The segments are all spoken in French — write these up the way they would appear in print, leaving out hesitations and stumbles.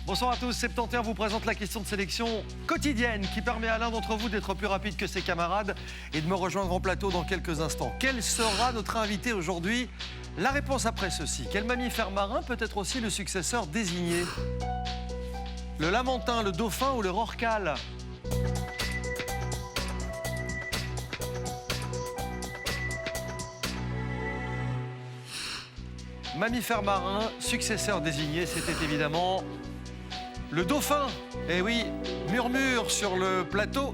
Bonsoir à tous, 71 vous présente la question de sélection quotidienne qui permet à l'un d'entre vous d'être plus rapide que ses camarades et de me rejoindre en plateau dans quelques instants. Quel sera notre invité aujourd'hui? La réponse après ceci. Quel mammifère marin peut être aussi le successeur désigné? Le lamantin, le dauphin ou le rorqual? Mammifère marin, successeur désigné, c'était évidemment le dauphin. Eh oui, murmure sur le plateau,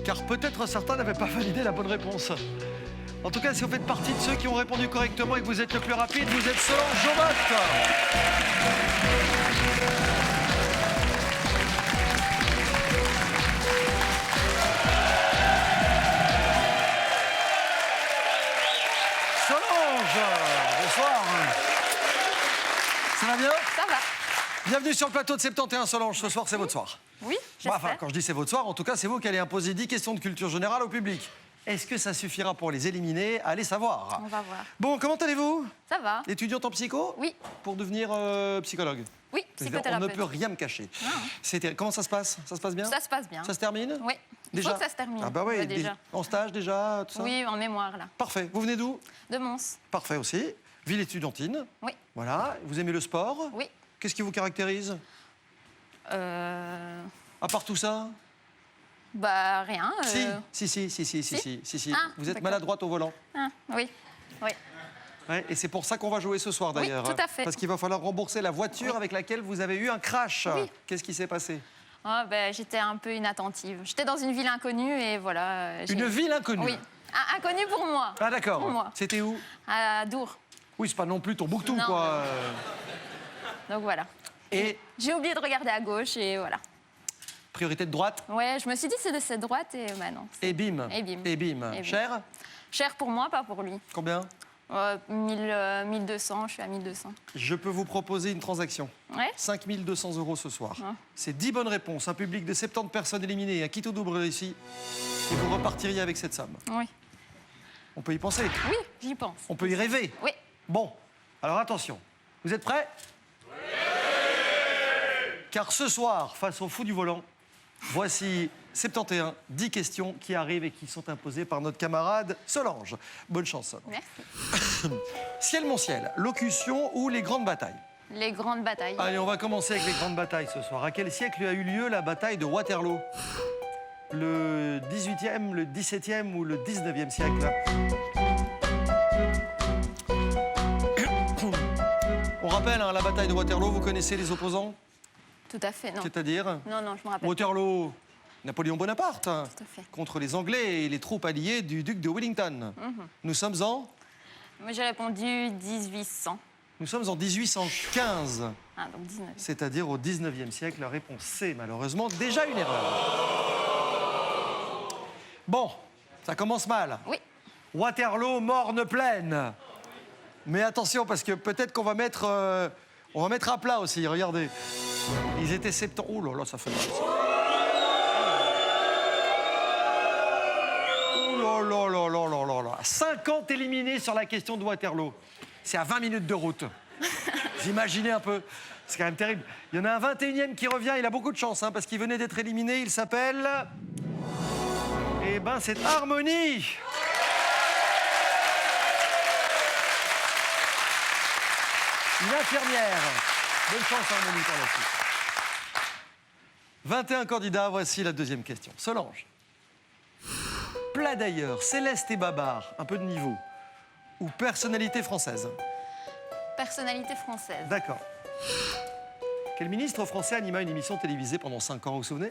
car peut-être certains n'avaient pas validé la bonne réponse. En tout cas, si vous faites partie de ceux qui ont répondu correctement et que vous êtes le plus rapide, vous êtes Solange Jobot. Bonsoir. Ça va bien? Ça va. Bienvenue sur le plateau de 71 Solange. Ce soir, c'est votre soir. Oui, j'espère. Enfin, quand je dis c'est votre soir, en tout cas, c'est vous qui allez imposer 10 questions de culture générale au public. Est-ce que ça suffira pour les éliminer? Allez savoir. On va voir. Bon, comment allez-vous? Ça va. Étudiante en psycho? Oui. Pour devenir psychologue? Oui, On ne psychothérapeute. peut rien me cacher. Ah. Comment ça se passe? Ça se passe bien? Ça se passe bien. Ça se termine? Oui. Il Déjà? faut que ça se termine. Ah bah oui, déjà. en stage déjà, tout ça? Oui, en mémoire, là. Parfait. Vous venez d'où? De Mons. Parfait aussi. Ville étudiantine. Oui. Voilà. Vous aimez le sport? Oui. Qu'est-ce qui vous caractérise? À part tout ça? Bah, rien. Si. Ah, Vous êtes d'accord. maladroite au volant. Ah, oui. Oui. Ouais, et c'est pour ça qu'on va jouer ce soir d'ailleurs. tout à fait. Parce qu'il va falloir rembourser la voiture avec laquelle vous avez eu un crash. Oui. Qu'est-ce qui s'est passé? Oh, ben, j'étais un peu inattentive. J'étais dans une ville inconnue et voilà. Une ville inconnue? Oui. Ah, inconnue pour moi. Ah d'accord. Pour moi. C'était où? À Dour. Oui, c'est pas non plus Tombouctou, Non. quoi. Donc voilà. Et J'ai oublié de regarder à gauche et voilà. priorité de droite? Ouais, je me suis dit c'est de cette droite et bah non. Et bim. Et bim. Et bim. Et bim. Cher? Cher pour moi, pas pour lui. Combien? 1200, je suis à 1200. Je peux vous proposer une transaction. Ouais. 5200 € ce soir. Ah. C'est 10 bonnes réponses, un public de 70 personnes éliminées, un quito double réussi. Et vous repartiriez avec cette somme. Oui. On peut y penser. Oui, j'y pense. On peut y rêver. Oui. Bon, alors attention. Vous êtes prêts? Oui. Car ce soir, face au fou du volant, voici 71, 10 questions qui arrivent et qui sont imposées par notre camarade Solange. Bonne chance, Solange. Merci. Ciel, mon ciel, locution ou les grandes batailles? Les grandes batailles. Allez, on va commencer avec les grandes batailles ce soir. À quel siècle a eu lieu la bataille de Waterloo? Le 18e, le 17e ou le 19e siècle? On rappelle, hein, la bataille de Waterloo, vous connaissez les opposants? Tout à fait, non. C'est-à-dire? Non, non, je me rappelle. Waterloo, Napoléon Bonaparte, Tout à fait. contre les Anglais et les troupes alliées du duc de Wellington. Nous sommes en? Moi, j'ai répondu 1800. Nous sommes en 1815, Ah, donc 19. c'est-à-dire au 19e siècle. La réponse C, malheureusement, déjà une erreur. Bon, ça commence mal. Oui. Waterloo, morne pleine. Mais attention, parce que peut-être qu'on va mettre, à plat aussi, regardez. Ils étaient 70... Oh là là, ça fait mal. Oh là là là là là là là. 50 éliminés sur la question de Waterloo. C'est à 20 minutes de route. Vous imaginez un peu? C'est quand même terrible. Il y en a un 21e qui revient, il a beaucoup de chance, hein, parce qu'il venait d'être éliminé, il s'appelle... Eh ben, c'est Harmonie. Une infirmière. Bonne chance, Harmonie, pour la suite. 21 candidats, voici la deuxième question. Solange. Plat d'ailleurs, Céleste et Babar, un peu de niveau. Ou personnalité française? Personnalité française. D'accord. Quel ministre français anima une émission télévisée pendant 5 ans, vous vous souvenez?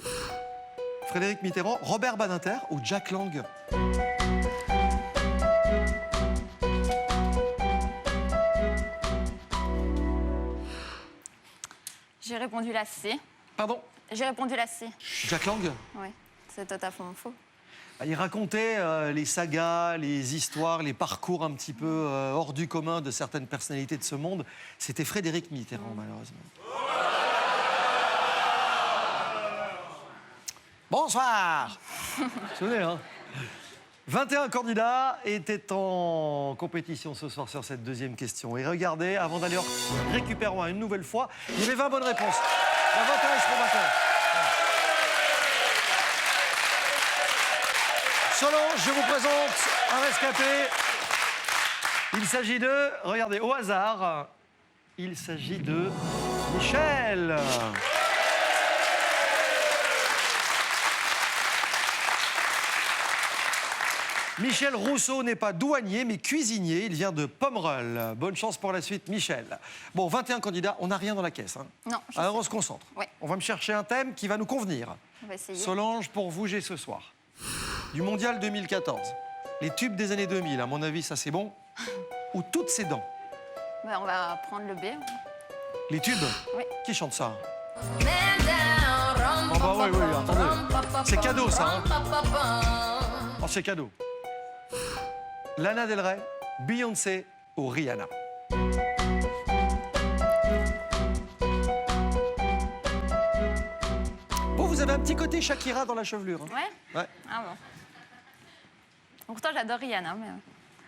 Frédéric Mitterrand, Robert Badinter ou Jack Lang? J'ai répondu la C. Pardon? J'ai répondu la C. Jack Lang? Oui, c'est totalement faux. Il racontait les sagas, les histoires, les parcours un petit peu hors du commun de certaines personnalités de ce monde. C'était Frédéric Mitterrand, malheureusement. Bonsoir. Vous vous souvenez, hein? 21 candidats étaient en compétition ce soir sur cette deuxième question. Et regardez, avant d'aller récupérer une nouvelle fois, il y avait 20 bonnes réponses. Bravo Thérèse Fromaton. Solange, je vous présente un rescapé. Il s'agit de, regardez, au hasard, il s'agit de Michel. Michel Rousseau n'est pas douanier, mais cuisinier. Il vient de Pomerol. Bonne chance pour la suite, Michel. Bon, 21 candidats, on n'a rien dans la caisse. Hein. Non, je Alors sais. on se concentre. Ouais. On va me chercher un thème qui va nous convenir. On va essayer. Solange, pour vous, j'ai ce soir du Mondial 2014. Les tubes des années 2000, à mon avis, ça c'est bon. Ou toutes ces dents. Ben, on va prendre le B. Les tubes Oui. Qui chante ça? Oh bah oui, oui, attendez. C'est cadeau, ça. Hein. Oh, c'est cadeau. Lana Del Rey, Beyoncé ou Rihanna? Bon, vous avez un petit côté Shakira dans la chevelure. Hein. Ouais. Ouais. Ah bon. Pourtant, j'adore Rihanna. Mais...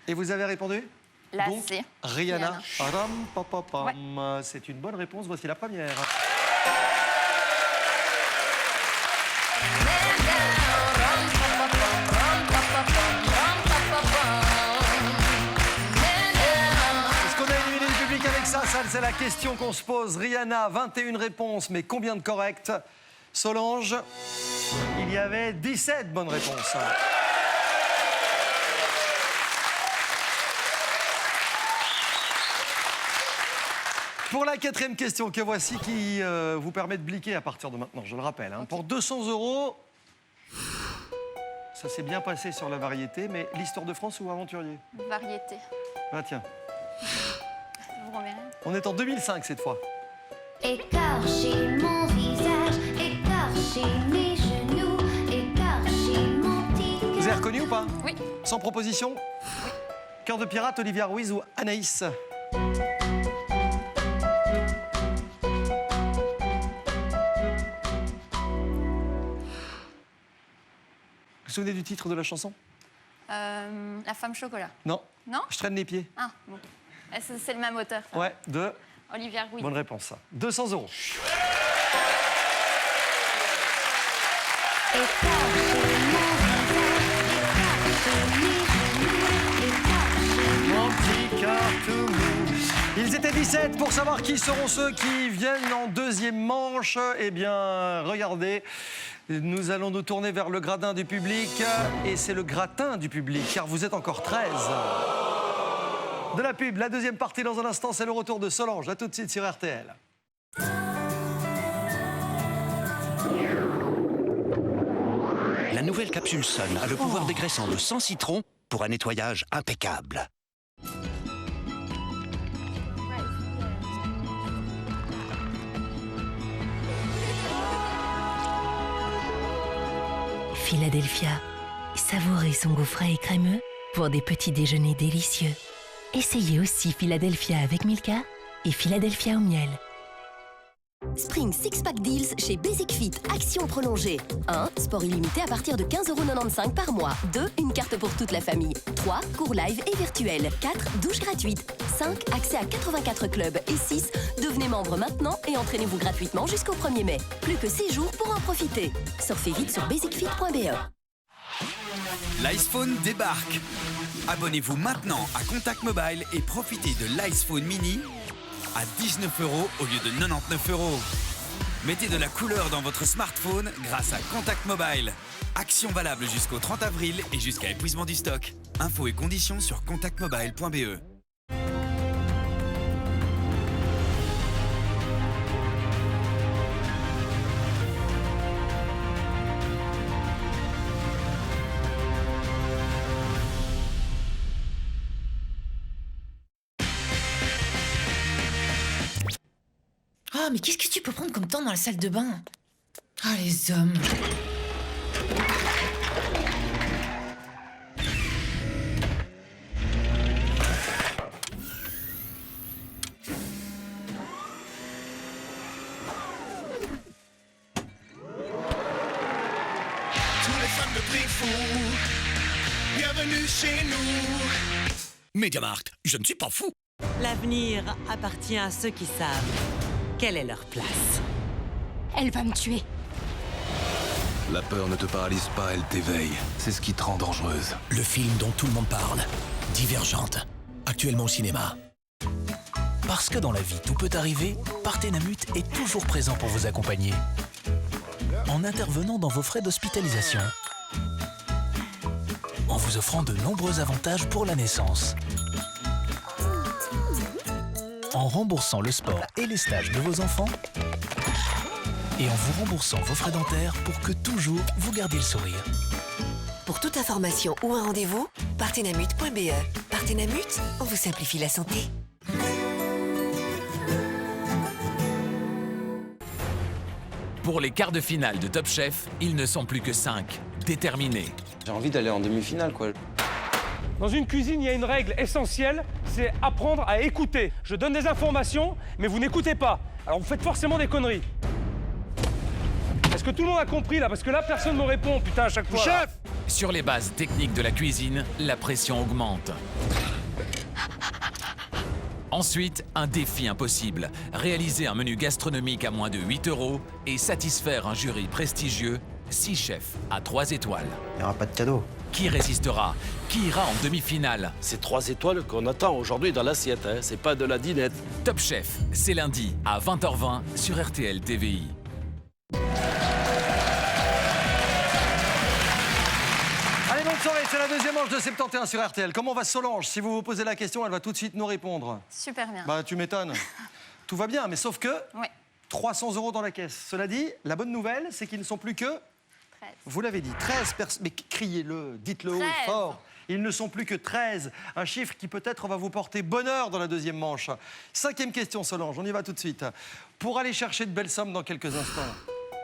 Et vous avez répondu? La Donc, C. Rihanna. Ram, pa, pa, pam. C'est une bonne réponse. Voici la première. Est-ce qu'on a éliminé le public avec ça? Ça, c'est la question qu'on se pose. Rihanna, 21 réponses, mais combien de correctes? Solange, il y avait 17 bonnes réponses. Pour la quatrième question que voici, qui vous permet de bliquer à partir de maintenant, je le rappelle. Hein. Pour 200 €, ça s'est bien passé sur la variété, mais l'histoire de France ou aventurier? Variété. Ah tiens, Je vous remets rien. on est en 2005 cette fois. Écorcher mon visage, écorcher mes genoux, écorcher mon petit Vous avez reconnu ou pas? Oui. Sans proposition? Cœur de pirate, Olivia Ruiz ou Anaïs? Vous vous souvenez du titre de la chanson? La femme chocolat. Non. Non? Je traîne les pieds. Ah, bon. C'est le même auteur. Ça. Ouais, de... Olivia Ruiz. Bonne réponse, ça. 200 €. Mon petit cœur tout mou. Ils étaient 17 pour savoir qui seront ceux qui viennent en deuxième manche. Eh bien, regardez, nous allons nous tourner vers le gradin du public. Et c'est le gratin du public, car vous êtes encore 13. De la pub, la deuxième partie dans un instant, c'est le retour de Solange. A tout de suite sur RTL. La nouvelle capsule Sun a le pouvoir dégraissant de 100 citrons pour un nettoyage impeccable. Philadelphia. Savourez son goût frais et crémeux pour des petits déjeuners délicieux. Essayez aussi Philadelphia avec Milka et Philadelphia au miel. Spring Six Pack Deals chez Basic Fit. Action prolongée. 1. Sport illimité à partir de 15,95 € par mois. 2. Une carte pour toute la famille. 3. Cours live et virtuel. 4. Douche gratuite. 5. Accès à 84 clubs. Et 6. Devenez membre maintenant et entraînez-vous gratuitement jusqu'au 1er mai. Plus que 6 jours pour en profiter. Surfez vite sur basicfit.be. L'icePhone débarque. Abonnez-vous maintenant à Contact Mobile et profitez de l'iPhone mini à 19 € au lieu de 99 €. Mettez de la couleur dans votre smartphone grâce à Contact Mobile. Action valable jusqu'au 30 avril et jusqu'à épuisement du stock. Infos et conditions sur contactmobile.be. Oh, mais qu'est-ce que tu peux prendre comme temps dans la salle de bain? Ah, les hommes. Tous les fans de prix fou, bienvenue chez nous. Mediamarkt, je ne suis pas fou. L'avenir appartient à ceux qui savent quelle est leur place. Elle va me tuer. La peur ne te paralyse pas, elle t'éveille. C'est ce qui te rend dangereuse. Le film dont tout le monde parle, Divergente, actuellement au cinéma. Parce que dans la vie, tout peut arriver, Partenamut est toujours présent pour vous accompagner. En intervenant dans vos frais d'hospitalisation. En vous offrant de nombreux avantages pour la naissance. En remboursant le sport et les stages de vos enfants. Et en vous remboursant vos frais dentaires pour que toujours vous gardiez le sourire. Pour toute information ou un rendez-vous, partenamut.be. Partenamut, on vous simplifie la santé. Pour les quarts de finale de Top Chef, ils ne sont plus que 5, déterminés. J'ai envie d'aller en demi-finale, quoi. Dans une cuisine, il y a une règle essentielle, c'est apprendre à écouter. Je donne des informations, mais vous n'écoutez pas. Alors vous faites forcément des conneries. Est-ce que tout le monde a compris là? Parce que là, personne ne me répond, putain, à chaque fois. Chef! Sur les bases techniques de la cuisine, la pression augmente. Ensuite, un défi impossible. Réaliser un menu gastronomique à moins de 8 € et satisfaire un jury prestigieux, 6 chefs à 3 étoiles. Il n'y aura pas de cadeau. Qui résistera? Qui ira en demi-finale? C'est 3 étoiles qu'on attend aujourd'hui dans l'assiette, hein. C'est pas de la dinette. Top Chef, c'est lundi à 20h20 sur RTL TVI. Allez, bonne soirée, c'est la deuxième manche de 71 sur RTL. Comment va Solange? Si vous vous posez la question, elle va tout de suite nous répondre. Super bien. Bah, tu m'étonnes. Tout va bien, mais sauf que Oui. 300 € dans la caisse. Cela dit, la bonne nouvelle, c'est qu'ils ne sont plus que... 13. Vous l'avez dit, 13 personnes. Mais criez-le, dites-le haut 13. et fort. Ils ne sont plus que 13. Un chiffre qui peut-être va vous porter bonheur dans la deuxième manche. 5e question, Solange, on y va tout de suite. Pour aller chercher de belles sommes dans quelques instants.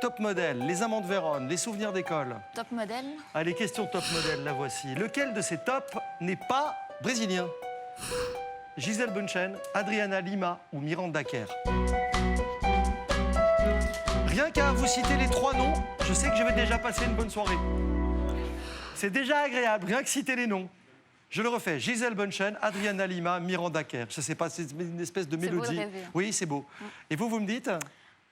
Top modèle, les amants de Vérone, les souvenirs d'école. Top modèle. Allez, question top modèle, la voici. Lequel de ces tops n'est pas brésilien? Gisèle Bündchen, Adriana Lima ou Miranda Kerr? Rien qu'à vous citer les 3 noms, je sais que je vais déjà passer une bonne soirée. C'est déjà agréable, rien que citer les noms. Je le refais, Gisèle Bündchen, Adriana Lima, Miranda Kerr. Je sais pas, c'est une espèce de mélodie. Beau de rêver. Oui, c'est beau. Et vous me dites?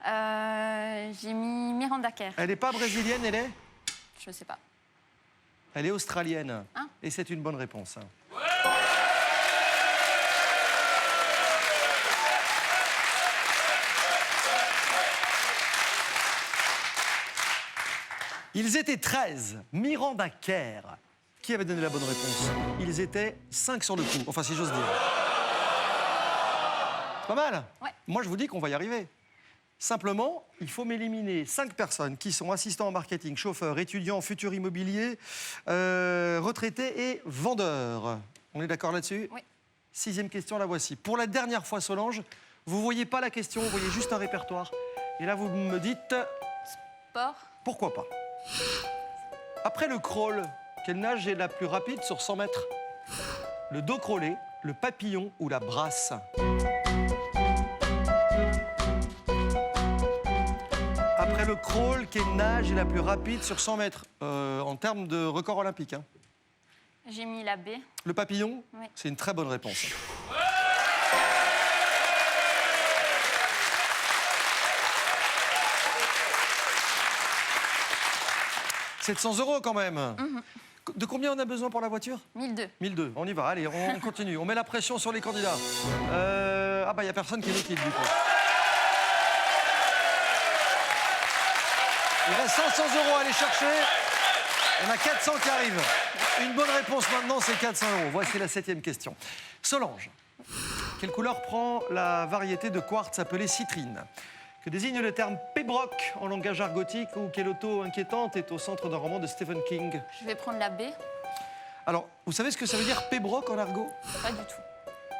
J'ai mis Miranda Kerr. Elle n'est pas brésilienne, elle est? Je sais pas. Elle est australienne. Hein? Et c'est une bonne réponse. 'Ils étaient 13. Miranda Kerr. Qui avait donné la bonne réponse? Ils étaient 5 sur le coup. Enfin, si j'ose dire. Pas mal? Ouais. Moi, je vous dis qu'on va y arriver. Simplement, il faut m'éliminer 5 personnes qui sont assistants en marketing, chauffeurs, étudiants, futurs immobiliers, retraités et vendeurs. On est d'accord là-dessus? Oui. 6e question, la voici. Pour la dernière fois, Solange, vous ne voyez pas la question, vous voyez juste un répertoire. Et là, vous me dites... Sport. Pourquoi pas? Après le crawl, quelle nage est la plus rapide sur 100 mètres? Le dos crawlé, le papillon ou la brasse? Après le crawl, quelle nage est la plus rapide sur 100 mètres en termes de record olympique, hein? J'ai mis la B. Le papillon? Oui. C'est une très bonne réponse. C'est de 100 € quand même. De combien on a besoin pour la voiture? 1002. 1002, on y va. Allez, on continue. On met la pression sur les candidats. Ah bah, il n'y a personne qui est liquide, du coup. Il reste 500 € à aller chercher. Il y en a 400 qui arrivent. Une bonne réponse maintenant, c'est 400 €. Voici la 7e question. Solange, quelle couleur prend la variété de quartz appelée citrine? Que désigne le terme pébroc en langage argotique ou quelle auto inquiétante est au centre d'un roman de Stephen King? Je vais prendre la B. Alors, vous savez ce que ça veut dire pébroc en argot? Pas du tout.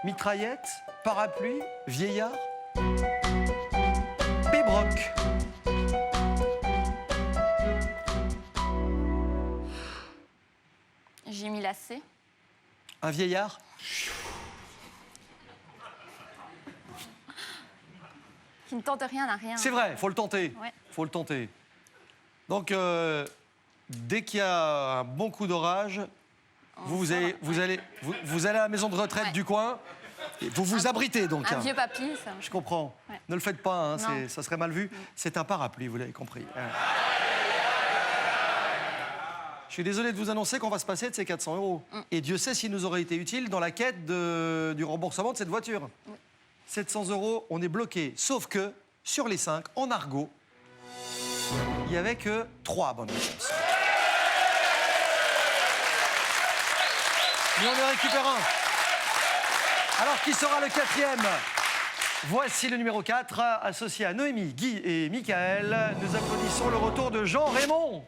Mitraillette, parapluie, vieillard? Pébroc. J'ai mis la C. Un vieillard? Qui ne tente rien à rien. C'est vrai, faut le tenter. Ouais. Faut le tenter. Donc, dès qu'il y a un bon coup d'orage, vous allez à la maison de retraite du coin Et vous vous abritez donc. Un vieux papy, ça. Je comprends. Ouais. Ne le faites pas, hein, Non. ça serait mal vu. C'est un parapluie, vous l'avez compris. Je suis désolé de vous annoncer qu'on va se passer de ces 400 €. Et Dieu sait s'il nous aurait été utile dans la quête du remboursement de cette voiture. 700 €, on est bloqué. Sauf que, sur les 5, en argot, il n'y avait que 3 bonnes réponses. Mais on en récupère un. Alors, qui sera le 4e? Voici le numéro 4, associé à Noémie, Guy et Michael. Nous applaudissons le retour de Jean-Raymond.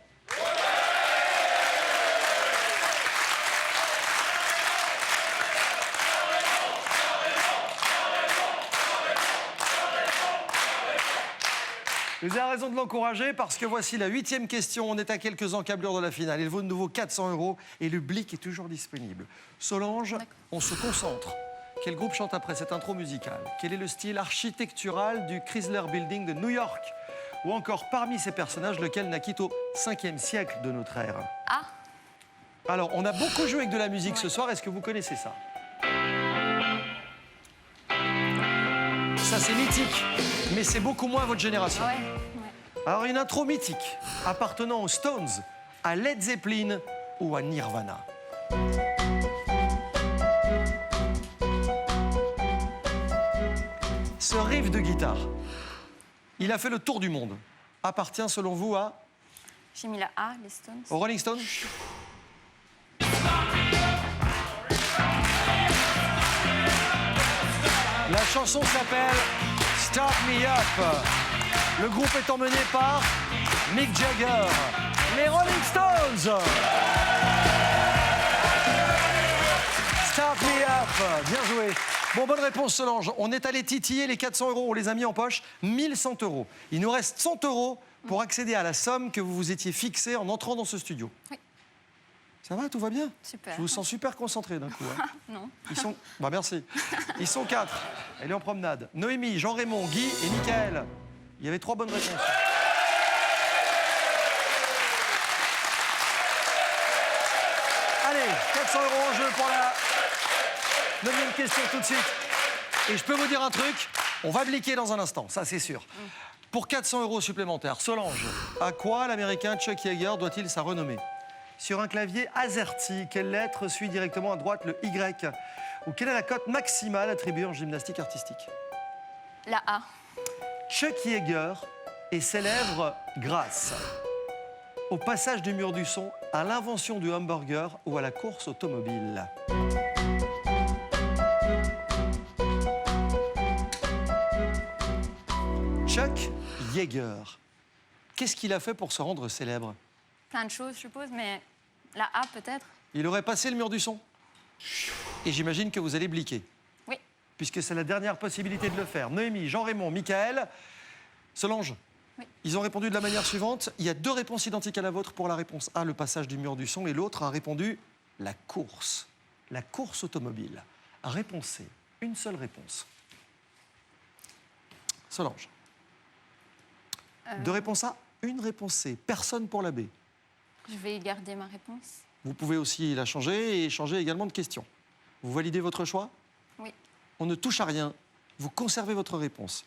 Vous avez raison de l'encourager parce que voici la 8e question. On est à quelques encablures de la finale. Il vaut de nouveau 400 €. Et le blic est toujours disponible. Solange, on se concentre. Quel groupe chante après cette intro musicale? Quel est le style architectural du Chrysler Building de New York? Ou encore, parmi ces personnages, lequel naquit au 5e siècle de notre ère? Ah. Alors, on a beaucoup joué avec de la musique ce soir. Est-ce que vous connaissez ça? Ça, c'est mythique, mais c'est beaucoup moins votre génération. Alors, une intro mythique appartenant aux Stones, à Led Zeppelin ou à Nirvana. Ce riff de guitare, il a fait le tour du monde. Appartient, selon vous, à... J'ai mis la A, les Stones. Aux Rolling Stones? La chanson s'appelle Start Me Up. Le groupe est emmené par Mick Jagger. Les Rolling Stones. Start Me Up. Bien joué. Bon, bonne réponse, Solange. On est allé titiller les 400 €. On les a mis en poche. 1100 €. Il nous reste 100 € pour accéder à la somme que vous vous étiez fixée en entrant dans ce studio. Oui. Ça va, tout va bien? Super. Je vous sens super concentré d'un coup. Hein. Non. Ils sont... Bah merci. Ils sont 4. Elle est en promenade. Noémie, Jean-Raymond, Guy et Michael. Il y avait 3 bonnes réponses. Allez, 400 € en jeu pour la 9e question tout de suite. Et je peux vous dire un truc, on va bliquer dans un instant, ça c'est sûr. Pour 400 € supplémentaires, Solange, à quoi l'américain Chuck Yeager doit-il sa renommée? Sur un clavier AZERTY, quelle lettre suit directement à droite le Y? Ou quelle est la cote maximale attribuée en gymnastique artistique? La A. Chuck Yeager est célèbre grâce au passage du mur du son, à l'invention du hamburger ou à la course automobile. Chuck Yeager, qu'est-ce qu'il a fait pour se rendre célèbre? Plein de choses, je suppose, mais la A peut-être. Il aurait passé le mur du son. Et j'imagine que vous allez bliquer. Oui. Puisque c'est la dernière possibilité de le faire. Noémie, Jean-Raymond, Michael, Solange. Oui. Ils ont répondu de la manière suivante. Il y a 2 réponses identiques à la vôtre pour la réponse A, le passage du mur du son, et l'autre a répondu la course automobile. Réponse C, une seule réponse. Solange. 2 réponses A, une réponse C. Personne pour la B. Je vais garder ma réponse. Vous pouvez aussi la changer et changer également de question. Vous validez votre choix? Oui. On ne touche à rien. Vous conservez votre réponse.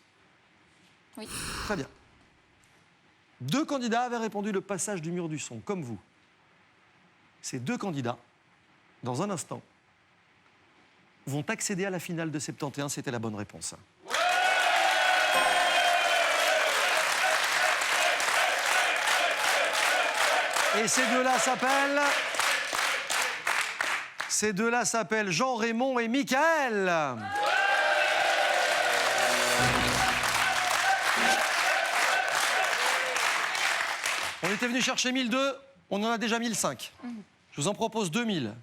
Oui. Très bien. 2 candidats avaient répondu le passage du mur du son, comme vous. Ces 2 candidats, dans un instant, vont accéder à la finale de 71. C'était la bonne réponse. Et ces deux-là s'appellent Jean-Raymond et Michael. On était venu chercher 1002, on en a déjà 1005. Je vous en propose 2000.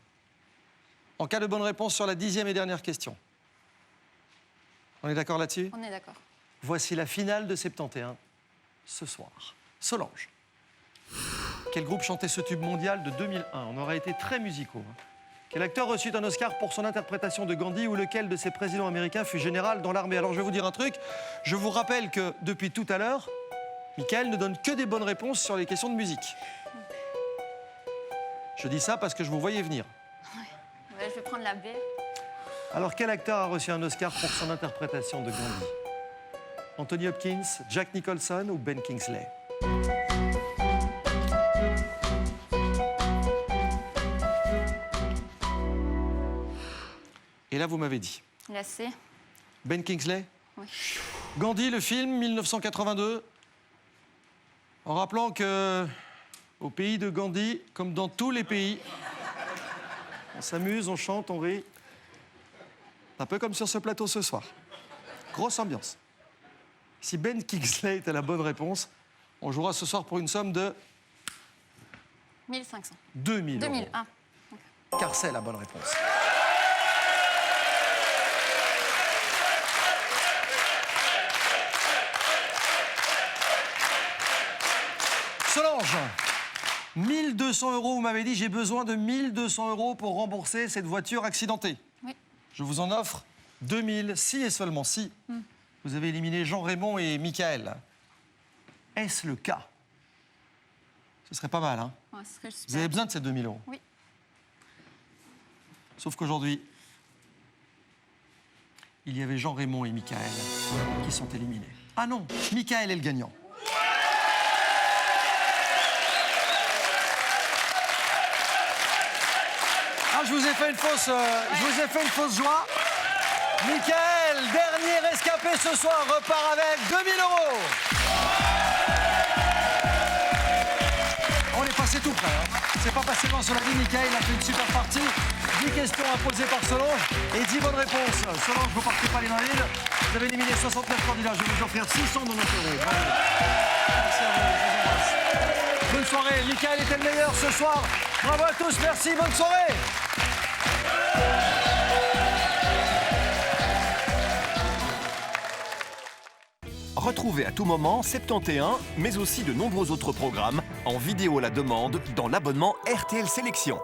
En cas de bonne réponse sur la 10e et dernière question. On est d'accord là-dessus? On est d'accord. Voici la finale de 71, ce soir. Solange. Quel groupe chantait ce tube mondial de 2001? On aurait été très musicaux. Quel acteur reçut un Oscar pour son interprétation de Gandhi ou lequel de ses présidents américains fut général dans l'armée? Alors je vais vous dire un truc, je vous rappelle que depuis tout à l'heure, Michael ne donne que des bonnes réponses sur les questions de musique. Je dis ça parce que je vous voyais venir. Ouais, je vais prendre la B. Alors, quel acteur a reçu un Oscar pour son interprétation de Gandhi? Anthony Hopkins, Jack Nicholson ou Ben Kingsley? Et là, vous m'avez dit. La C. Ben Kingsley? Oui. Gandhi, le film, 1982. En rappelant que, au pays de Gandhi, comme dans tous les pays, on s'amuse, on chante, on rit. Un peu comme sur ce plateau ce soir. Grosse ambiance. Si Ben Kingsley était la bonne réponse, on jouera ce soir pour une somme de 1500. 2000 euros. 2000. Ah. Car c'est la bonne réponse. Solange, 1200 euros, vous m'avez dit, j'ai besoin de 1200 euros pour rembourser cette voiture accidentée. Oui. Je vous en offre 2000, si et seulement si. Vous avez éliminé Jean-Raymond et Michael. Est-ce le cas? Ce serait pas mal, hein? Ouais, ce serait super. Vous avez besoin de ces 2000 euros. Oui. Sauf qu'aujourd'hui, il y avait Jean-Raymond et Michael qui sont éliminés. Ah non, Michael est le gagnant. Ah, je vous ai fait une fausse joie. Michael, dernier rescapé ce soir, repart avec 2000 euros. On est passé tout près. Hein. C'est pas passé loin sur la ligne. Michael a fait une super partie. 10 questions à poser par Solange et 10 bonnes réponses. Solange, vous partez pas les mains vides. Vous avez éliminé 69 candidats. Je vais vous offrir 600 de notre euro. Bravo. Merci à vous. Je vous embrasse. Bonne soirée. Michael était le meilleur ce soir. Bravo à tous. Merci. Bonne soirée. Retrouvez à tout moment 71, mais aussi de nombreux autres programmes en vidéo à la demande dans l'abonnement RTL Sélection.